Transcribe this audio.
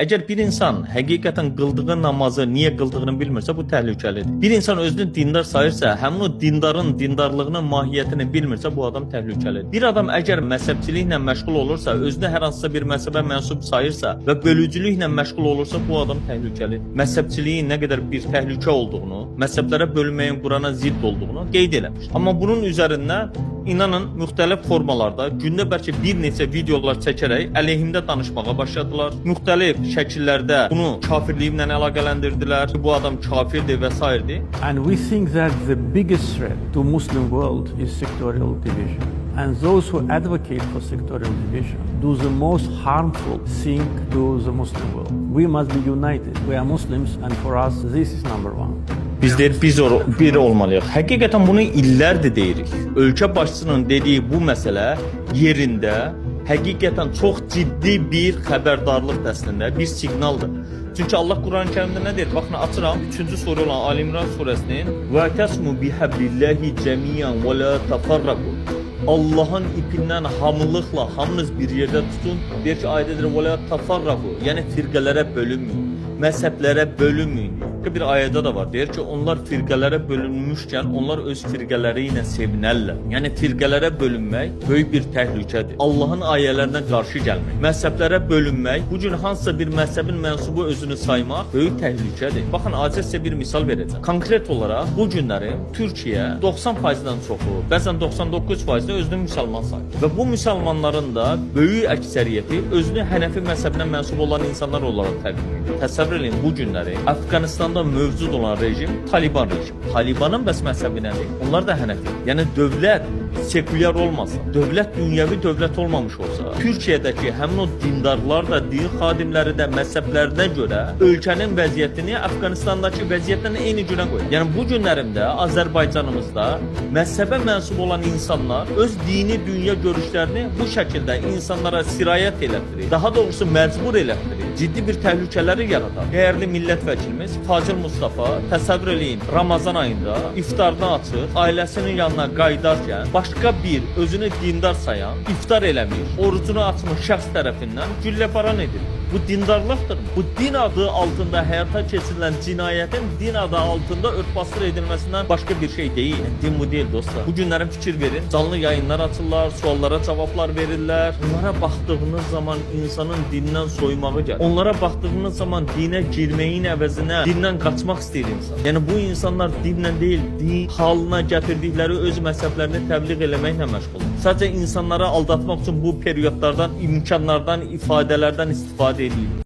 Əgər bir insan həqiqətən qıldığı namazı niyə qıldığını bilmirsə, bu təhlükəlidir. Bir insan özünü dindar sayırsa, həmin o dindarın dindarlığının mahiyyətini bilmirsə, bu adam təhlükəlidir. Bir adam əgər məzhəbçiliklə məşğul olursa, özünü hər hansısa bir məzhəbə mənsub sayırsa və bölücülüklə məşğul olursa, bu adam təhlükəlidir. Məzhəbçiliyin nə qədər bir təhlükə olduğunu, məzhəblərə bölünməyin Qurana zidd olduğunu qeyd eləmişdir. Amma bunun üzərindən İnanın müxtəlif formalarda gündə bəlkə bir neçə videolar çəkərək əleyhimdə danışmağa başladılar. Müxtəlif şəkillərdə bunu kafirliklə əlaqələndirdilər. Bu adam kafirdir və s. And we think that the biggest threat to Muslim world is sectorial division. And those who advocate for sectorial division do the most harmful thing to the Muslim world. We must be united. We are Muslims and for us this is number one. Biz bir olmalıyıq. Həqiqətən bunu illərdir deyirik. Ölkə başçısının dediyi bu məsələ yerində həqiqətən çox ciddi bir xəbərdarlıq əslində, bir siqnaldır. Çünki Allah Quran-Kərimdə nə deyir? Baxın, açıram 3-cü surə olan Ali İmran surəsinin və təsmu bihablillahi cəmiyan və la tafarraqu. Allahın ipindən hamılıqla hamınız bir yerdə tutun. Deyir ki, ayədir və la tafarraqu. Yəni firqələrə bölünməyin, məzhəblərə bölünməyin. Bir ayədə də var. Deyir ki, onlar firqələrə bölünmüşkən onlar öz firqələri ilə sevinərlər. Yəni firqələrə bölünmək böyük bir təhlükədir. Allahın ayələrinə qarşı gəlmək, məzhəblərə bölünmək, bu gün hansısa bir məzhəbin mənsubu özünü saymaq böyük təhlükədir. Baxın, acizcə bir misal verəcəm. Konkret olaraq bu günləri Türkiyə 90%-dən çoxu, bəzən 99%-də özünü müsəlman sayır. Və bu müsəlmanların da böyük əksəriyyəti özünü Hənəfi məzhəbinə mənsub olan insanlar olaraq təqdim edir. Təsəvvür edin, bu günləri Əfqanistan'da mövcud olan rejim Taliban rejimi. Talibanın bəs məzhəbi nədir? Onlar da Hənəfi. Yəni dövlət sekulyar olmasa, dövlət dünyəvi dövlət olmamış olsa, Türkiyədəki həmin o dindarlar da, din xadimləri də məzhəblərinə görə ölkənin vəziyyətini Əfqanistandakı vəziyyətlə eyni günə qoyur. Yəni bu günlərimdə Azərbaycanımızda məzhəbə mənsub olan insanlar öz dini dünya görüşlərini bu şəkildə insanlara sirayət elətdirir. Daha doğrusu məcbur elətdirir. Ciddi bir təhlükələri yaradır. Dəyərli millət vəkilimiz Fazil Mustafa, təsəvvür eləyin, Ramazan ayında iftarını açır, ailəsinin yanına qayıdarkən başqa bir özünü dindar sayan, iftar eləmiş, orucunu açmış şəxs tərəfindən gülləbaran edilir. Bu dindarlıqdırmı? Bu din adı altında həyata keçirilən cinayətin din adı altında örtbasdır edilməsindən başqa bir şey deyil. Din bu deyil dostlar. Bu günlərin fikir verin, canlı yayınlar açırlar, suallara cavablar verirlər. Onlara baxdığınız zaman insanın dindən soymağı gəlir. Onlara baxdığınız zaman dinə girməyin əvəzinə dindən qaçmaq istəyir insan. Yəni bu insanlar dinlə deyil, din halına gətirdikləri öz məzhəblərini təbliğ eləməklə məşğuldur. Sadəcə insanları aldatmaq üçün bu periodlardan, imkanlardan, ifadələrdən istifadə edilir.